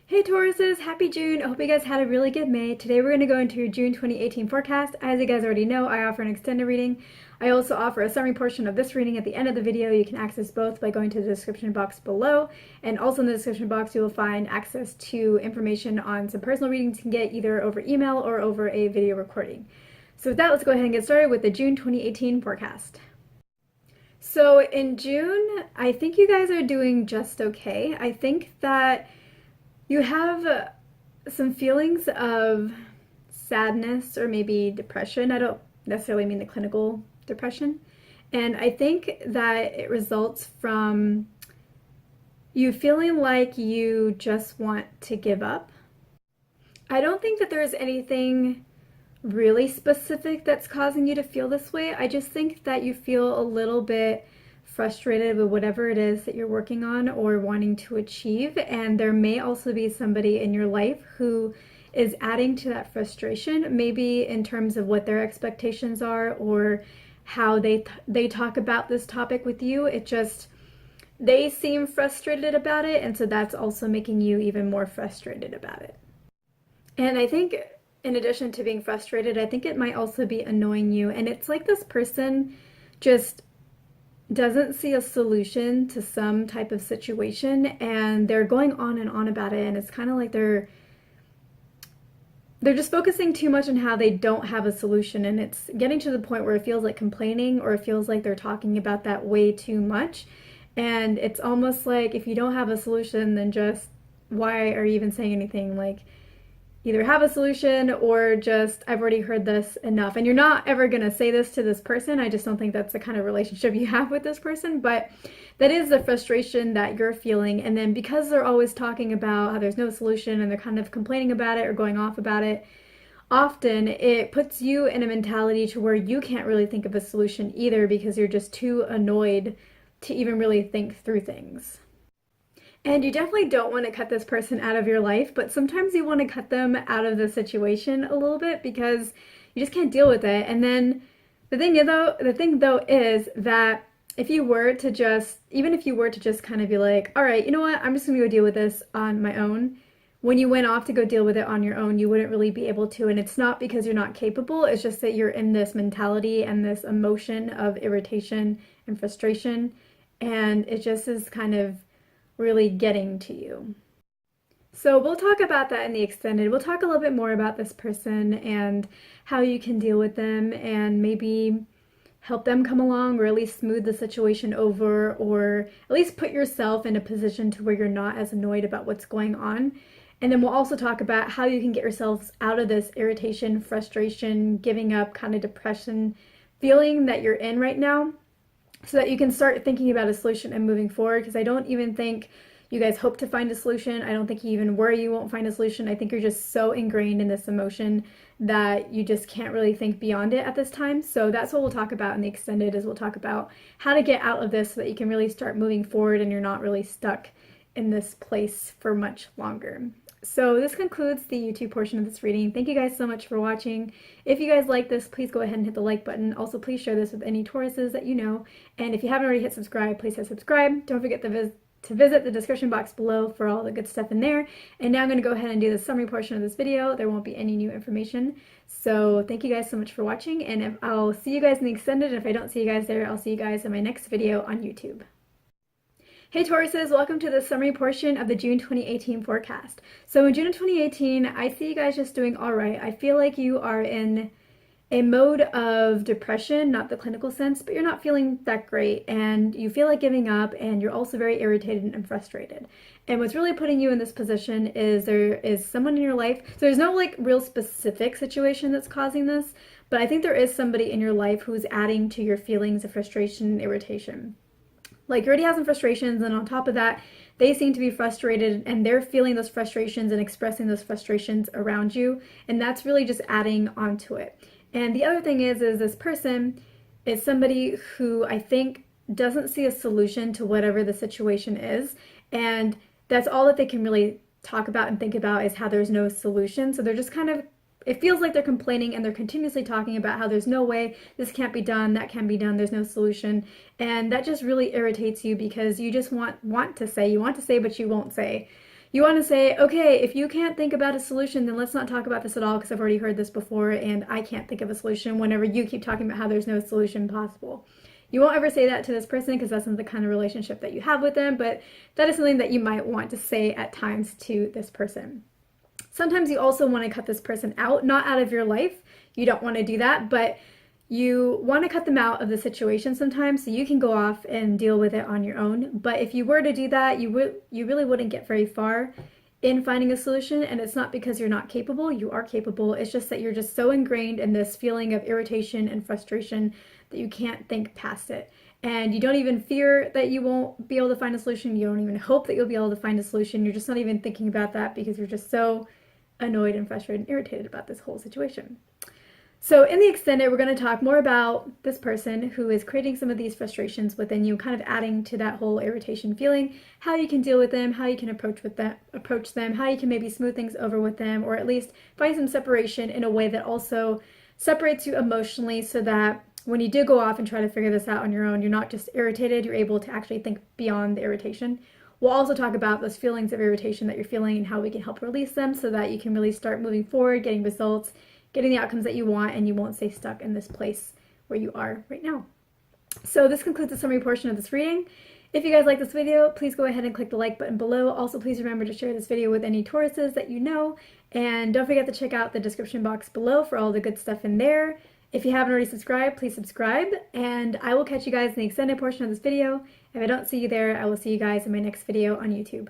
Hey Tauruses, happy June. I hope you guys had a really good May. Today we're going to go into your June 2018 forecast. As you guys already know, I offer an extended reading. I also offer a summary portion of this reading at the end of the video. You can access both by going to the description box below. And also in the description box, you will find access to information on some personal readings you can get either over email or over a video recording. So with that, let's go ahead and get started with the June 2018 forecast. So in June, I think you guys are doing just okay. I think that you have some feelings of sadness or maybe depression. I don't necessarily mean the clinical depression. And I think that it results from you feeling like you just want to give up. I don't think that there's anything really specific that's causing you to feel this way. I just think that you feel a little bit frustrated with whatever it is that you're working on or wanting to achieve, and there may also be somebody in your life who is adding to that frustration, maybe in terms of what their expectations are or how they talk about this topic with you. It just, they seem frustrated about it, and so that's also making you even more frustrated about it. And I think in addition to being frustrated, I think it might also be annoying you, and it's like this person just doesn't see a solution to some type of situation, and they're going on and on about it, and it's kind of like they're just focusing too much on how they don't have a solution, and it's getting to the point where it feels like complaining, or it feels like they're talking about that way too much. And it's almost like if you don't have a solution, then just why are you even saying anything? Like, either have a solution or just, I've already heard this enough. And you're not ever going to say this to this person. I just don't think that's the kind of relationship you have with this person. But that is the frustration that you're feeling. And then because they're always talking about how there's no solution and they're kind of complaining about it or going off about it, often it puts you in a mentality to where you can't really think of a solution either, because you're just too annoyed to even really think through things. And you definitely don't want to cut this person out of your life, but sometimes you want to cut them out of the situation a little bit because you just can't deal with it. And then the thing though is that if you were to just, even if you were to just kind of be like, all right, you know what, I'm just going to go deal with this on my own. When you went off to go deal with it on your own, you wouldn't really be able to. And it's not because you're not capable, it's just that you're in this mentality and this emotion of irritation and frustration. And it just is kind of really getting to you. So we'll talk about that in the extended. We'll talk a little bit more about this person and how you can deal with them and maybe help them come along, or at least smooth the situation over, or at least put yourself in a position to where you're not as annoyed about what's going on. And then we'll also talk about how you can get yourselves out of this irritation, frustration, giving up kind of depression feeling that you're in right now, so that you can start thinking about a solution and moving forward. Because I don't even think you guys hope to find a solution. I don't think you even worry you won't find a solution. I think you're just so ingrained in this emotion that you just can't really think beyond it at this time. So that's what we'll talk about in the extended, is we'll talk about how to get out of this so that you can really start moving forward and you're not really stuck in this place for much longer. So this concludes the YouTube portion of this reading. Thank you guys so much for watching. If you guys like this, please go ahead and hit the like button. Also, please share this with any Tauruses that you know. And if you haven't already hit subscribe, please hit subscribe. Don't forget to visit the description box below for all the good stuff in there. And now I'm going to go ahead and do the summary portion of this video. There won't be any new information. So thank you guys so much for watching. And I'll see you guys in the extended. If I don't see you guys there, I'll see you guys in my next video on YouTube. Hey Tauruses, welcome to the summary portion of the June 2018 forecast. So in June of 2018, I see you guys just doing all right. I feel like you are in a mode of depression, not the clinical sense, but you're not feeling that great, and you feel like giving up, and you're also very irritated and frustrated. And what's really putting you in this position is there is someone in your life. So there's no like real specific situation that's causing this, but I think there is somebody in your life who's adding to your feelings of frustration and irritation. Like, you already have some frustrations, and on top of that, they seem to be frustrated, and they're feeling those frustrations and expressing those frustrations around you, and that's really just adding onto it. And the other thing is this person is somebody who I think doesn't see a solution to whatever the situation is, and that's all that they can really talk about and think about is how there's no solution. So they're just kind of, it feels like they're complaining, and they're continuously talking about how there's no way, this can't be done, that can't be done, there's no solution. And that just really irritates you because you just want to say, but you won't say. You want to say, okay, if you can't think about a solution, then let's not talk about this at all because I've already heard this before and I can't think of a solution whenever you keep talking about how there's no solution possible. You won't ever say that to this person because that's not the kind of relationship that you have with them, but that is something that you might want to say at times to this person. Sometimes you also want to cut this person out, not out of your life. You don't want to do that, but you want to cut them out of the situation sometimes so you can go off and deal with it on your own. But if you were to do that, you really wouldn't get very far in finding a solution. And it's not because you're not capable. You are capable. It's just that you're just so ingrained in this feeling of irritation and frustration that you can't think past it. And you don't even fear that you won't be able to find a solution. You don't even hope that you'll be able to find a solution. You're just not even thinking about that because you're just so annoyed and frustrated and irritated about this whole situation. So in the extended, we're going to talk more about this person who is creating some of these frustrations within you, kind of adding to that whole irritation feeling, how you can deal with them, how you can approach them, how you can maybe smooth things over with them, or at least find some separation in a way that also separates you emotionally so that when you do go off and try to figure this out on your own, you're not just irritated, you're able to actually think beyond the irritation. We'll also talk about those feelings of irritation that you're feeling and how we can help release them so that you can really start moving forward, getting results, getting the outcomes that you want, and you won't stay stuck in this place where you are right now. So this concludes the summary portion of this reading. If you guys like this video, please go ahead and click the like button below. Also, please remember to share this video with any Tauruses that you know, and don't forget to check out the description box below for all the good stuff in there. If you haven't already subscribed, please subscribe, and I will catch you guys in the extended portion of this video. If I don't see you there, I will see you guys in my next video on YouTube.